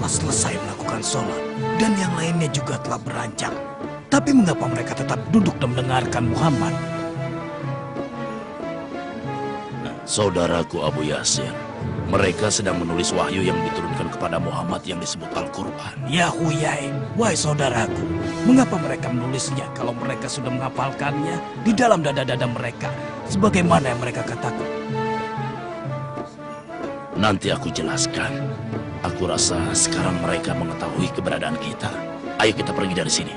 telah selesai melakukan sholat dan yang lainnya juga telah beranjak. Tapi mengapa mereka tetap duduk dan mendengarkan Muhammad? Saudaraku Abu Yasir, mereka sedang menulis wahyu yang diturunkan kepada Muhammad yang disebut Al-Quran. Ya Huyai, wahai saudaraku, mengapa mereka menulisnya kalau mereka sudah menghafalkannya di dalam dada-dada mereka, sebagaimana yang mereka katakan? Nanti aku jelaskan. Aku rasa sekarang mereka mengetahui keberadaan kita. Ayo kita pergi dari sini.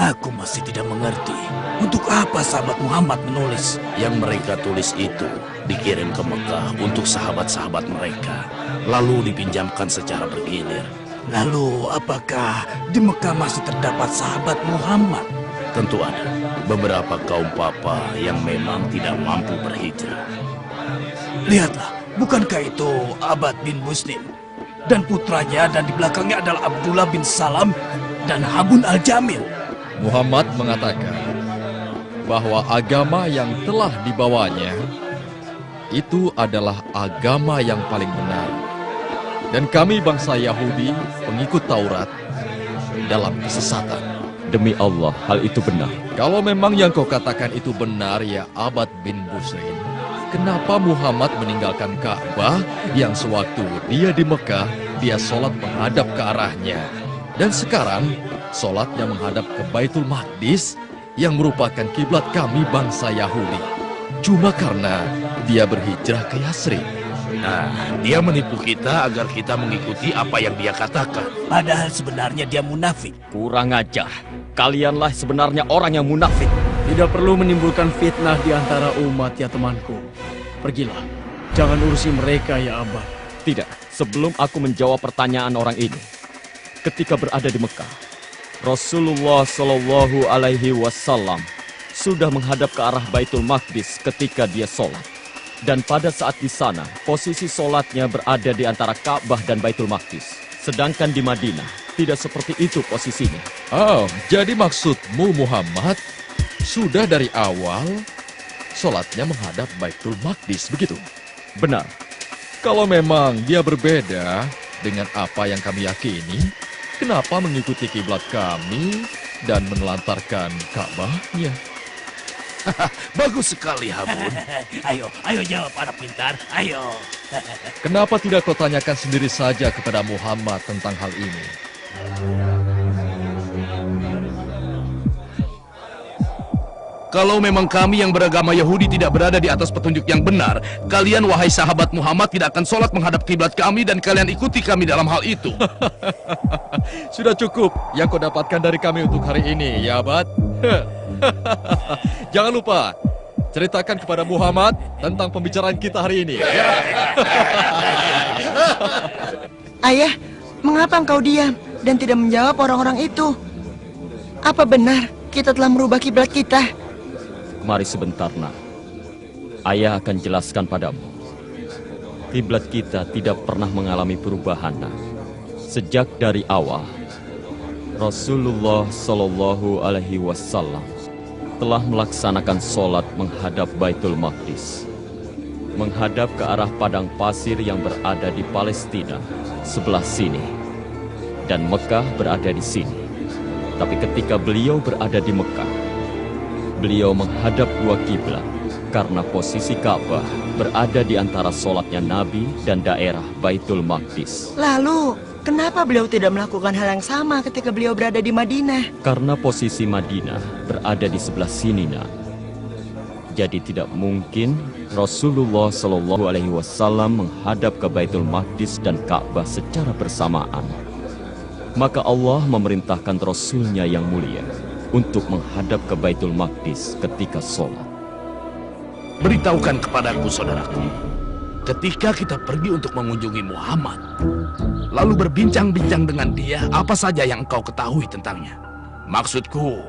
Aku masih tidak mengerti untuk apa sahabat Muhammad menulis. Yang mereka tulis itu dikirim ke Mekah untuk sahabat-sahabat mereka, lalu dipinjamkan secara bergilir. Lalu apakah di Mekah masih terdapat sahabat Muhammad? Tentu ada beberapa kaum papa yang memang tidak mampu berhijrah. Lihatlah, bukankah itu Abad bin Muslim dan putranya, dan di belakangnya adalah Abdullah bin Salam dan Habun al-Jamil. Muhammad mengatakan bahwa agama yang telah dibawanya itu adalah agama yang paling benar. Dan kami bangsa Yahudi, pengikut Taurat, dalam kesesatan. Demi Allah, hal itu benar. Kalau memang yang kau katakan itu benar, ya Abad bin Busrin, kenapa Muhammad meninggalkan Ka'bah yang sewaktu dia di Mekah, dia sholat menghadap ke arahnya. Dan sekarang, sholatnya menghadap ke Baitul Maqdis yang merupakan kiblat kami bangsa Yahudi. Cuma karena dia berhijrah ke Yasrib. Nah, dia menipu kita agar kita mengikuti apa yang dia katakan. Padahal sebenarnya dia munafik. Kurang ajar. Kalianlah sebenarnya orang yang munafik. Tidak perlu menimbulkan fitnah di antara umat, ya temanku. Pergilah, jangan urusi mereka, ya Abad. Tidak, sebelum aku menjawab pertanyaan orang ini. Ketika berada di Mekah, Rasulullah Shallallahu Alaihi Wasallam sudah menghadap ke arah Baitul Maqdis ketika dia sholat. Dan pada saat di sana, posisi sholatnya berada di antara Ka'bah dan Baitul Maqdis. Sedangkan di Madinah, tidak seperti itu posisinya. Oh, jadi maksudmu Muhammad sudah dari awal sholatnya menghadap Baitul Maqdis, begitu? Benar. Kalau memang dia berbeda dengan apa yang kami yakini, kenapa mengikuti kiblat kami dan menelantarkan Ka'bahnya? Bagus sekali, Habun. Ayo jawab anak pintar, ayo. Kenapa tidak kau tanyakan sendiri saja kepada Muhammad tentang hal ini? Kalau memang kami yang beragama Yahudi tidak berada di atas petunjuk yang benar, kalian wahai sahabat Muhammad tidak akan sholat menghadap kiblat kami dan kalian ikuti kami dalam hal itu. Sudah cukup yang kau dapatkan dari kami untuk hari ini, ya Abad. Jangan lupa, ceritakan kepada Muhammad tentang pembicaraan kita hari ini. Ayah, mengapa engkau diam dan tidak menjawab orang-orang itu? Apa benar kita telah merubah kiblat kita? Mari sebentar, nak. Ayah akan jelaskan padamu. Kiblat kita tidak pernah mengalami perubahan, nak. Sejak dari awal, Rasulullah Shallallahu Alaihi Wasallam telah melaksanakan sholat menghadap Baitul Maqdis, menghadap ke arah padang pasir yang berada di Palestina sebelah sini, dan Mekah berada di sini. Tapi ketika beliau berada di Mekah, beliau menghadap dua kiblat karena posisi Ka'bah berada di antara sholatnya Nabi dan daerah Baitul Maqdis. Lalu, kenapa beliau tidak melakukan hal yang sama ketika beliau berada di Madinah? Karena posisi Madinah berada di sebelah sini, nak. Jadi tidak mungkin Rasulullah Shallallahu Alaihi Wasallam menghadap ke Baitul Maqdis dan Ka'bah secara bersamaan. Maka Allah memerintahkan Rasulnya yang mulia untuk menghadap ke Baitul Maqdis ketika sholat. Beritahukan kepadaku, saudaraku, ketika kita pergi untuk mengunjungi Muhammad, lalu berbincang-bincang dengan dia, apa saja yang engkau ketahui tentangnya? Maksudku,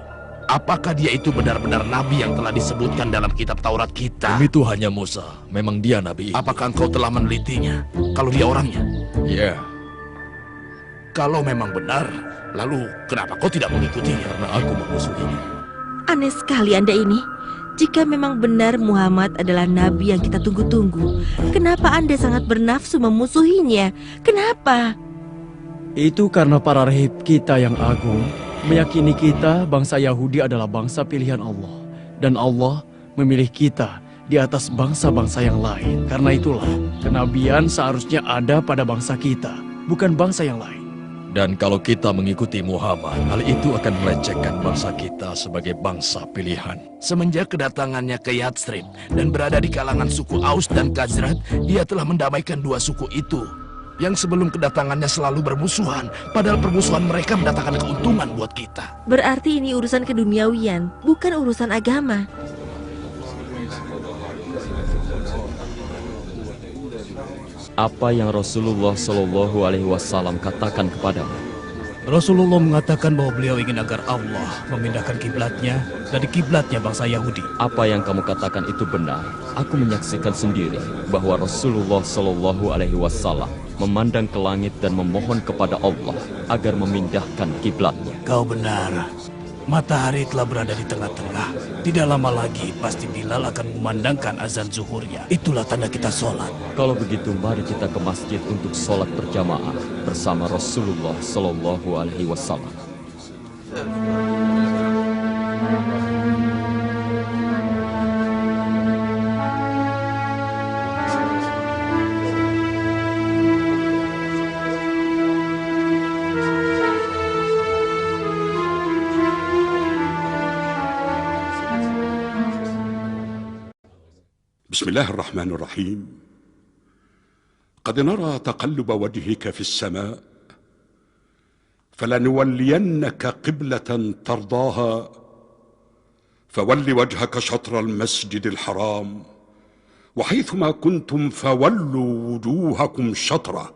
apakah dia itu benar-benar nabi yang telah disebutkan dalam kitab Taurat kita? Demi Tuhannya Musa, memang dia nabi. Apakah engkau telah menelitinya, kalau dia orangnya? Ya. Kalau memang benar, lalu kenapa kau tidak mengikutinya? Karena aku memusuhinya. Aneh sekali Anda ini. Jika memang benar Muhammad adalah nabi yang kita tunggu-tunggu, kenapa Anda sangat bernafsu memusuhinya? Kenapa? Itu karena para rahib kita yang agung meyakini kita bangsa Yahudi adalah bangsa pilihan Allah. Dan Allah memilih kita di atas bangsa-bangsa yang lain. Karena itulah kenabian seharusnya ada pada bangsa kita, bukan bangsa yang lain. Dan kalau kita mengikuti Muhammad, hal itu akan melecehkan bangsa kita sebagai bangsa pilihan. Semenjak kedatangannya ke Yathrib dan berada di kalangan suku Aus dan Khazraj, dia telah mendamaikan dua suku itu. Yang sebelum kedatangannya selalu bermusuhan, padahal permusuhan mereka mendatangkan keuntungan buat kita. Berarti ini urusan keduniawian, bukan urusan agama. Apa yang Rasulullah Shallallahu Alaihi Wasallam katakan kepadamu? Rasulullah mengatakan bahwa beliau ingin agar Allah memindahkan kiblatnya dari kiblatnya bangsa Yahudi. Apa yang kamu katakan itu benar. Aku menyaksikan sendiri bahwa Rasulullah Shallallahu Alaihi Wasallam memandang ke langit dan memohon kepada Allah agar memindahkan kiblatnya. Kau benar. Matahari telah berada di tengah-tengah. Tidak lama lagi pasti Bilal akan memandangkan azan zuhurnya. Itulah tanda kita sholat. Kalau begitu mari kita ke masjid untuk sholat berjamaah bersama Rasulullah Shallallahu Alaihi Wasallam. بسم الله الرحمن الرحيم. قد نرى تقلب وجهك في السماء فلنولينك قبلة ترضاها فول وجهك شطر المسجد الحرام وحيثما كنتم فولوا وجوهكم شطره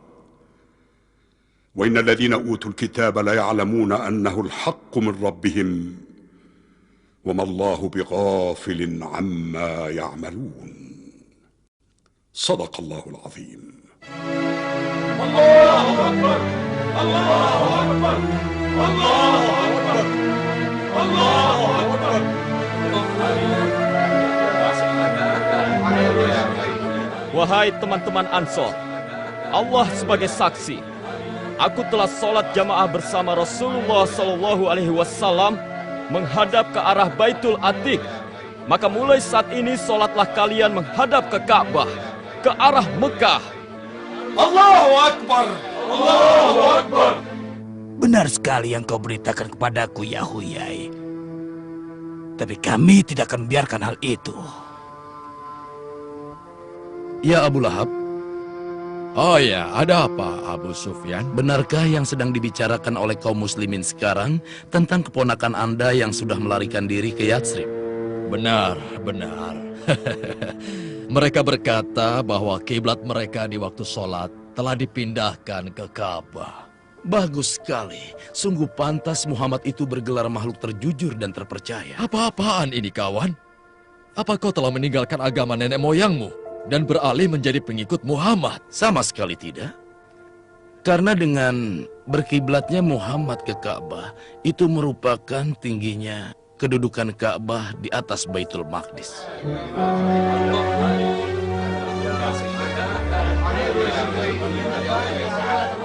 وإن الذين أوتوا الكتاب ليعلمون أنه الحق من ربهم وما الله بغافل عما يعملون. صدق الله العظيم. الله أكبر الله أكبر الله أكبر الله أكبر. Wahai teman-teman Ansor, Allah sebagai saksi, aku telah sholat jamaah bersama Rasulullah Shallallahu Alaihi Wasallam menghadap ke arah Baitul Atiq. Maka mulai saat ini sholatlah kalian menghadap ke Ka'bah, ke arah Mekah. Allahu Akbar Allahu Akbar. Benar sekali yang kau beritakan kepadaku, ya Huyai. Tapi kami tidak akan membiarkan hal itu. Ya Abu Lahab, Oh ya, ada apa Abu Sufyan? benarkah yang sedang dibicarakan oleh kaum muslimin sekarang tentang keponakan Anda yang sudah melarikan diri ke Yathrib? Benar, benar. Mereka berkata bahwa kiblat mereka di waktu sholat telah dipindahkan ke Ka'bah. Bagus sekali. Sungguh pantas Muhammad itu bergelar makhluk terjujur dan terpercaya. Apa-apaan ini kawan? Apa kau telah meninggalkan agama nenek moyangmu dan beralih menjadi pengikut Muhammad? Sama sekali tidak. Karena dengan berkiblatnya Muhammad ke Ka'bah, itu merupakan tingginya kedudukan Ka'bah di atas Baitul Maqdis.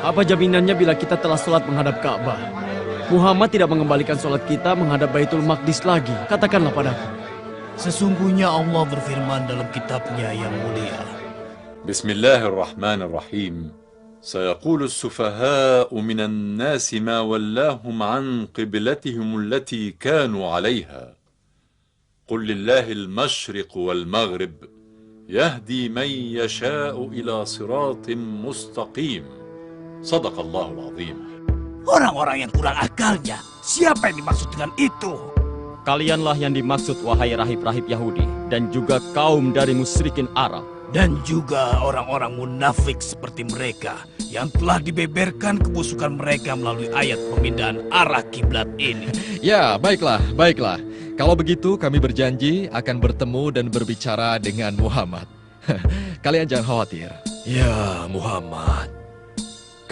Apa jaminannya bila kita telah sholat menghadap Ka'bah? Muhammad tidak mengembalikan sholat kita menghadap Baitul Maqdis lagi. Katakanlah padaku. Sesungguhnya Allah berfirman dalam kitabnya yang mulia. بسم الله الرحمن الرحيم سيقول السفهاء من الناس ما ولاهم عن قبلتهم التي كانوا عليها قل لله المشرق والمغرب يهدي من يشاء إلى صراط مستقيم صدق الله العظيم. Orang-orang yang kurang akalnya, siapa yang dimaksud dengan itu? Kalianlah yang dimaksud, wahai rahib-rahib Yahudi, dan juga kaum dari musyrikin Arab. Dan juga orang-orang munafik seperti mereka yang telah dibeberkan kebusukan mereka melalui ayat pemindahan arah kiblat ini. Ya, baiklah, baiklah. Kalau begitu kami berjanji akan bertemu dan berbicara dengan Muhammad. Kalian jangan khawatir. Ya Muhammad,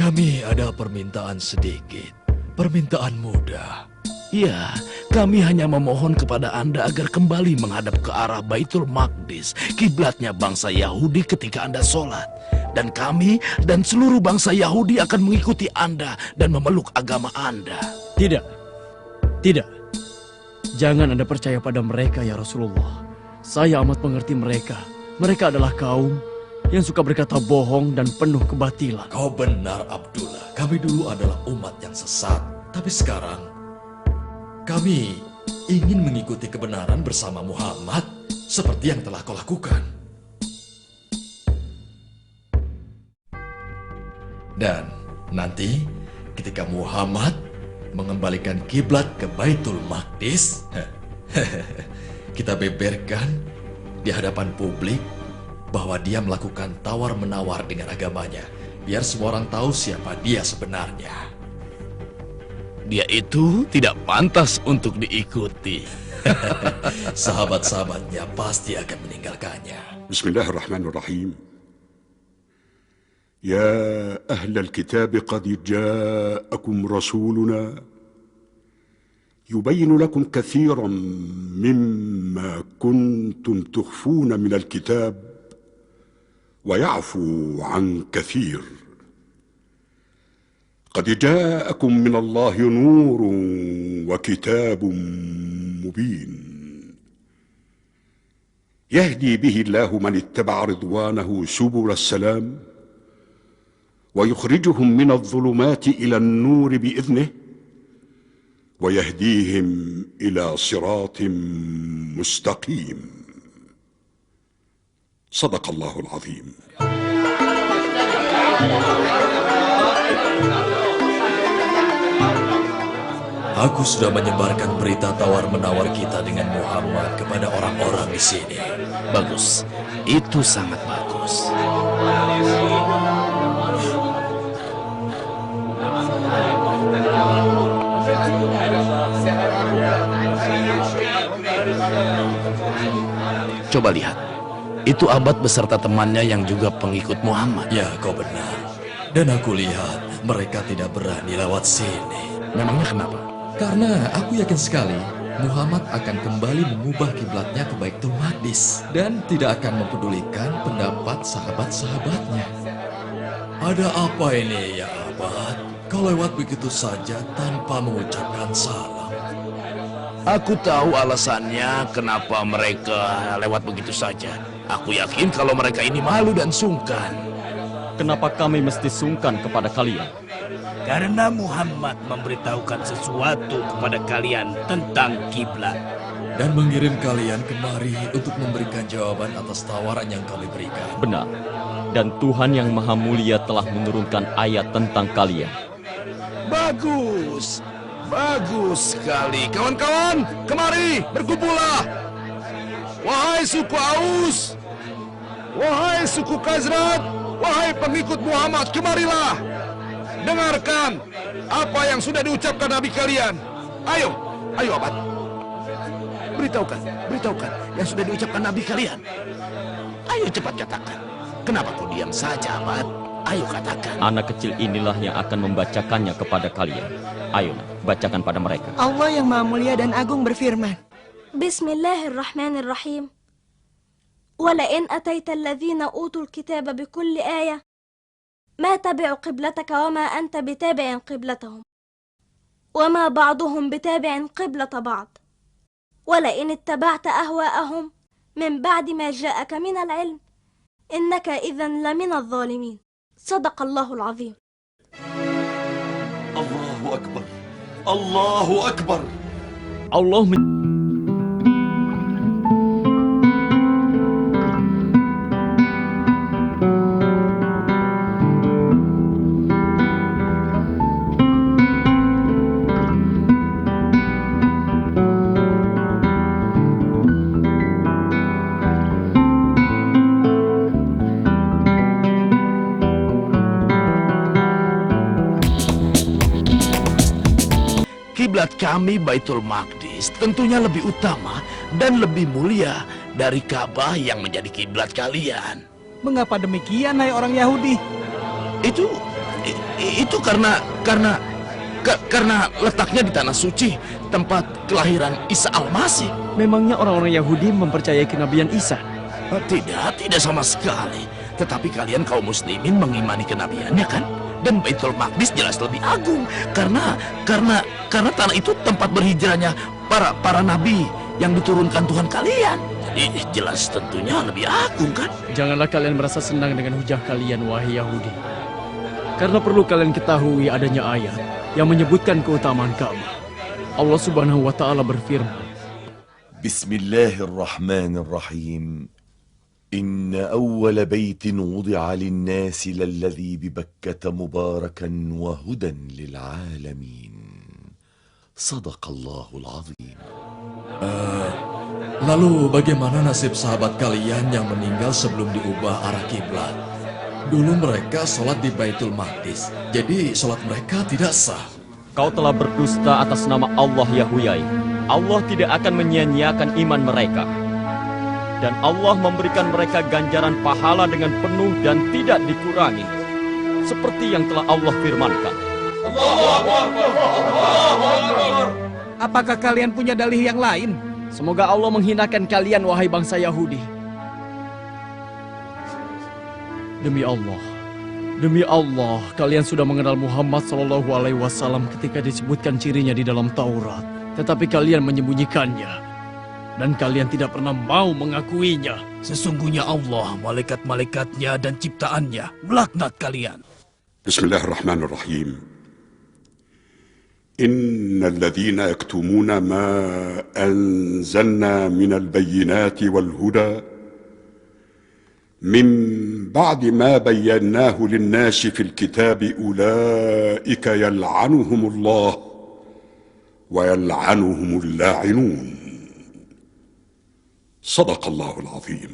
Kami ada permintaan sedikit. Permintaan mudah. Ya, kami hanya memohon kepada Anda agar kembali menghadap ke arah Baitul Maqdis, kiblatnya bangsa Yahudi ketika Anda sholat. Dan kami dan seluruh bangsa Yahudi akan mengikuti Anda dan memeluk agama Anda. Tidak. Tidak. Jangan Anda percaya pada mereka ya Rasulullah. Saya amat mengerti mereka. Mereka adalah kaum yang suka berkata bohong dan penuh kebatilan. Kau benar, Abdullah. Kami dulu adalah umat yang sesat. Tapi sekarang, kami ingin mengikuti kebenaran bersama Muhammad seperti yang telah kau lakukan. Dan nanti ketika Muhammad mengembalikan kiblat ke Baitul Maqdis, kita beberkan di hadapan publik bahwa dia melakukan tawar-menawar dengan agamanya, biar semua orang tahu siapa dia sebenarnya. Dia itu tidak pantas untuk diikuti. Sahabat-sahabatnya pasti akan meninggalkannya. Bismillahirrahmanirrahim. Ya ahlal kitab qad ja'akum rasuluna yubayyin lakum kathiran mimma kuntum tukhfuna minal kitab ويعفو عن كثير قد جاءكم من الله نور وكتاب مبين يهدي به الله من اتبع رضوانه سبل السلام ويخرجهم من الظلمات إلى النور بإذنه ويهديهم إلى صراط مستقيم صدق الله العظيم. Aku sudah menyebarkan berita tawar-menawar kita dengan Muhammad kepada orang-orang di sini. Bagus, itu sangat bagus. Coba lihat. Itu Abad beserta temannya yang juga pengikut Muhammad. Ya, kau benar. Dan aku lihat mereka tidak berani lewat sini. Memangnya kenapa? Karena aku yakin sekali Muhammad akan kembali mengubah kiblatnya ke Baitul Maqdis dan tidak akan mempedulikan pendapat sahabat-sahabatnya. Ada apa ini ya Abad? Kau lewat begitu saja tanpa mengucapkan salam. Aku tahu alasannya kenapa mereka lewat begitu saja. Aku yakin kalau mereka ini malu dan sungkan. Kenapa kami mesti sungkan kepada kalian? Karena Muhammad memberitahukan sesuatu kepada kalian tentang kiblat. Dan mengirim kalian kemari untuk memberikan jawaban atas tawaran yang kami berikan. Benar. Dan Tuhan yang Maha Mulia telah menurunkan ayat tentang kalian. Bagus. Bagus sekali. Kawan-kawan, kemari, berkumpullah. Wahai suku Aus, wahai suku Khazraj, wahai pengikut Muhammad, kemarilah. Dengarkan apa yang sudah diucapkan Nabi kalian. Ayo, ayo Abad. Beritahukan yang sudah diucapkan Nabi kalian. Ayo cepat katakan. Kenapa kau diam saja, Abad? Ayo katakan. Anak kecil inilah yang akan membacakannya kepada kalian. Ayo, bacakan pada mereka. Allah yang Maha Mulia dan Agung berfirman. Bismillahirrahmanirrahim. ولئن أتيت الذين أوتوا الكتاب بكل آية ما تبعوا قبلتك وما أنت بتابع قبلتهم وما بعضهم بتابع قبلة بعض ولئن اتبعت أهواءهم من بعد ما جاءك من العلم إنك إذا لمن الظالمين صدق الله العظيم. الله أكبر الله أكبر. Allah Kiblat kami Baitul Maqdis tentunya lebih utama dan lebih mulia dari Ka'bah yang menjadi kiblat kalian. Mengapa demikian, hai orang Yahudi? Itu Itu karena letaknya di tanah suci, tempat kelahiran Isa Al-Masih. Memangnya orang-orang Yahudi mempercayai kenabian Isa? Tidak sama sekali. Tetapi kalian kaum muslimin mengimani kenabiannya kan? Dan Baitul Maqdis jelas lebih agung karena tanah itu tempat berhijrahnya para nabi yang diturunkan Tuhan kalian. Jadi jelas tentunya lebih agung kan? Janganlah kalian merasa senang dengan hujah kalian, wahai Yahudi. Karena perlu kalian ketahui adanya ayat yang menyebutkan keutamaan Ka'bah. Allah Subhanahu wa taala berfirman, Bismillahirrahmanirrahim. إن أول بيت وضع للناس للذي ببكة مباركا وهدى للعالمين صدق الله العظيم. Lalu bagaimana nasib sahabat kalian yang meninggal sebelum diubah arah kiblat? Dulu mereka sholat di Baitul Maqdis, jadi sholat mereka tidak sah. Kau telah berdusta atas nama Allah ya Huyai. Allah tidak akan menyia-nyiakan iman mereka. Dan Allah memberikan mereka ganjaran pahala dengan penuh dan tidak dikurangi. Seperti yang telah Allah firmankan. Apakah kalian punya dalih yang lain? semoga Allah menghinakan kalian, wahai bangsa Yahudi. Demi Allah, kalian sudah mengenal Muhammad SAW ketika disebutkan cirinya di dalam Taurat. Tetapi kalian menyembunyikannya. Dan kalian tidak pernah mau mengakuinya. Sesungguhnya Allah, malaikat-malaikatnya dan ciptaannya melaknat kalian. Bismillahirrahmanirrahim. Innal ladzina yaktumuna ma anzalna minal bayyinati wal huda min ba'di ma bayyanahu lin-nasi fil kitabi ulaika yal'anuhumullah wa yal'anuhumul la'inun. Sadaqallahul azim.